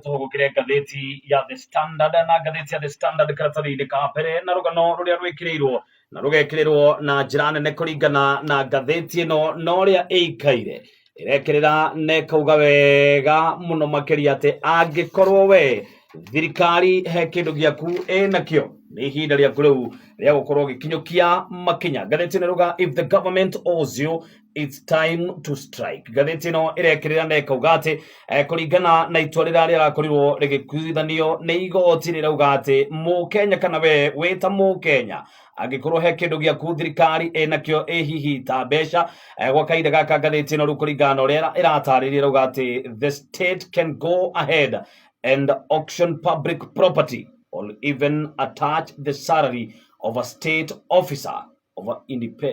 Tugukire ngathĩti ya The Standard na ngathĩti ya The Standard karatathi-inĩ ka mbere na rũgano rũrĩa rwĩkĩrĩirwo na rũgekĩrĩrwo na njĩra nene kũringana na ngathĩti ĩno na ũrĩa ĩikaire ĩrekĩrĩra na ĩkauga wega mũno makĩria atĩ angĩkorwo we thirikari he kĩndũ gĩaku ĩnakĩo nĩ ihinda rĩaku rĩu rĩa gũkorwo gĩkinyũkia makinya. Ngathĩti ĩno if the government owes you it's time to strike. Ngathĩti ĩno ĩrekĩrĩra na ĩkauga atĩ kũringana na itua rĩrĩa rĩrakorirwo rĩgĩkuithanio nĩ igoti rĩrauga atĩ mũkenya kana we wĩta mũkenya angĩkorwo he kĩndũ gĩaku thirikari ĩnakĩo hihi ta mbeca gwa kahinda gaka ngathĩti ĩno rĩu kũringana na ũrĩa ĩratarĩria rauga atĩ the state can go ahead and auction public property or even attach the salary of a state officer of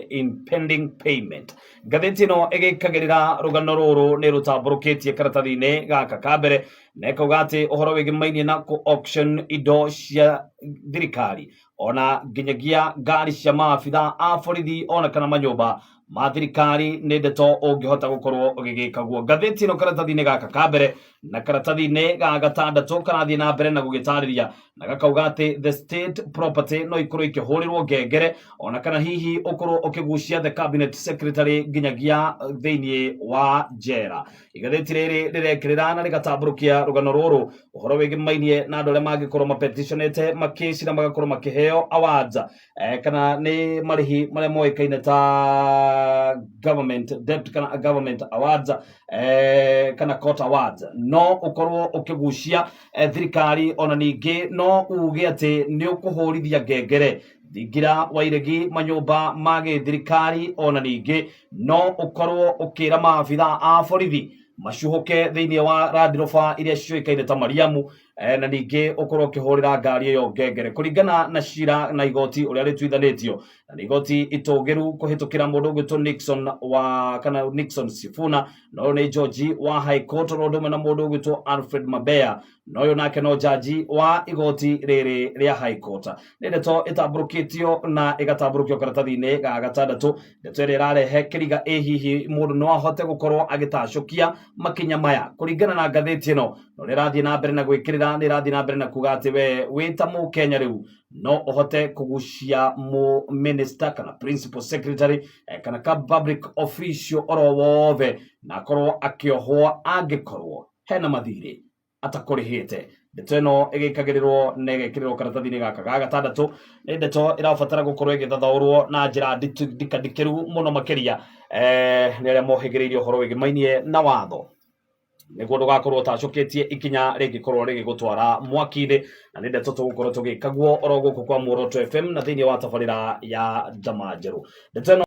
impending payment. Ngathĩti ĩno ĩgĩkagĩrĩra rũgano rũrũ nĩ rũtambũrũkĩtie karatathi-inĩ gaka ka mbere na ĩkauga atĩ ũhoro wĩgĩmainie na auction indo cia thirikari ona nginyagia ngari cia maabitha a borithi ona kana manyũmba ma thirikari nĩ ndeto ũngĩhota gũkorwo ũgĩgĩkaguo. Ngathĩti ĩno karatathi-inĩ gaka ka mbere na karatathi-inĩ ga gatandatũ karathiĩ na mbere na gũgĩtarĩria na gakauga atĩ the state property no ikorwo ikĩhũrĩrwo ngengere ona kana hihi ũkorwo ũkĩgucia the cabinet secretary nginyagia thĩinĩ wa njera. Igathĩti rĩrĩ rĩrekĩrĩra na rĩgatambũrũkia rũgano rũrũ ũhoro wĩgĩmainie na andũ arĩa mangĩkorwo mapetitionĩte makĩci na magakorwo makĩheo awards kana nĩ marĩhi marĩa moĩkaine ta government debt kana government awards kana court awards no ũkorwo ũkĩgucia thirikari ona ningĩ no uge atĩ nĩ ũkũhũrithia ngengere thingira wa iregi manyũmba ma gĩthirikari ona ningĩ no ũkorwo ũkĩra maabitha a borithi macuhũke thĩinĩ wa Land Rover iria ciũĩkaine ta Mariamu na ningĩ ũkorwo ũkĩhũrĩra ngari ĩyo ngengere kũringana na cira na igoti ũrĩa rĩtuithanĩtio na igoti itũgĩru kũhĩtũkĩra mũndũ ũgwĩtwo Nixon Sifuna no nĩ George wa High Court na ũndũ ũmwe na mũndũ ũgwĩtwo Alfred Mabea no ũyũ nake no jaji wa igoti rĩrĩ rĩa High Court. Nĩ ndeto ĩtambũrũkĩtio na ĩgatambũrũkio karatathi-inĩ ga gatandatũ. Ndeto ĩrĩa ĩrarehe kĩriga hihi mũndũ no ahote gũkorwo agĩtacũkia makinya maya kũringana na ngathĩti ĩno no nĩrathiĩ na mbere na gwĩkĩrĩra nĩrathiĩ na mbere na kuga atĩ we wĩta mũkenya rĩu no ũhote kũgucia minister kana principal secretary kana ka public official oro wothe na akorwo akĩohwo angĩkorwo hena mathirĩ atakũrĩhĩte. Ndeto ĩno ĩgĩkagĩrĩrwo na ĩgekĩrĩrwo karatathi-inĩ gaka ga gatandatũ. Nĩ ndeto ĩrabatara gũkorwo ĩgĩthathaũrwo na njĩra ndikandikĩru mũno makĩria nĩ arĩa mohĩgĩrĩire ũhoro wĩgĩmainie na watho nĩguo ndũgakorwo ũtacũkĩtie ikinya rĩngĩkorwo rĩgĩgũtwara mwaki-inĩ na nĩ ndeto tũgũkorwo tũgĩkaguo oro gũkũ kwa Muoroto FM na thĩinĩ wa tabarĩra ya Ndama Njerũ. Ndeto ĩno